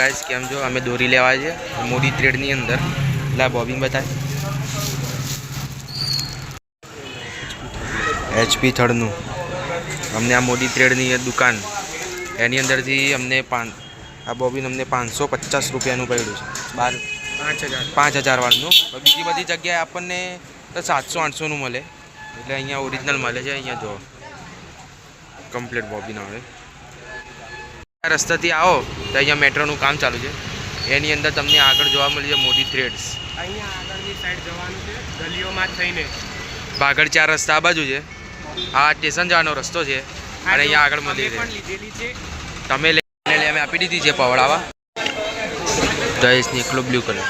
guys केम जो अमे दोरी लेवा है मोदी थ्रेडनी अंदर ला बॉबिंग बताए HP थर्डनु अमने आ मोदी थ्रेडनी दुकान एनी अंदर थी अमने आ बॉबिन अमने 550 रुपयानु पड्યું છે 5000 वाळनु बीजी बधी जग्याए आपने तो 700-800 नु मळे એટલે અહીંયા ओरिजिनल मळे છે અહીંયા જો कम्प्लीट बॉबिन आवे रस्ताथी आओ तो अँ मेट्रोनु काम चालू है एनी अंदर तमने आगळ जोवा मळी मोदी थ्रेड्स अहींया आगळनी साइड जवानुं छे गलीओमां थईने बागड़ 4 रस्ता आ बाजू है आ स्टेशन जवानो रस्तो है अने अहींया आगळ मळी छे तमे ले अमे आपी दीधी छे पवड़ावा गाइस निकलो ब्लू कलर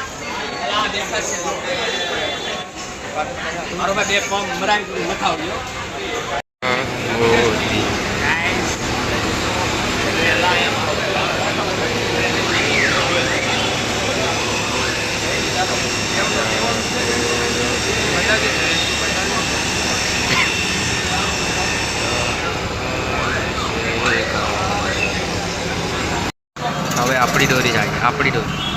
मारो भाई बे फॉर्म मराई मथावलियो હવે આપણી દોરી જાય આપણી દોરી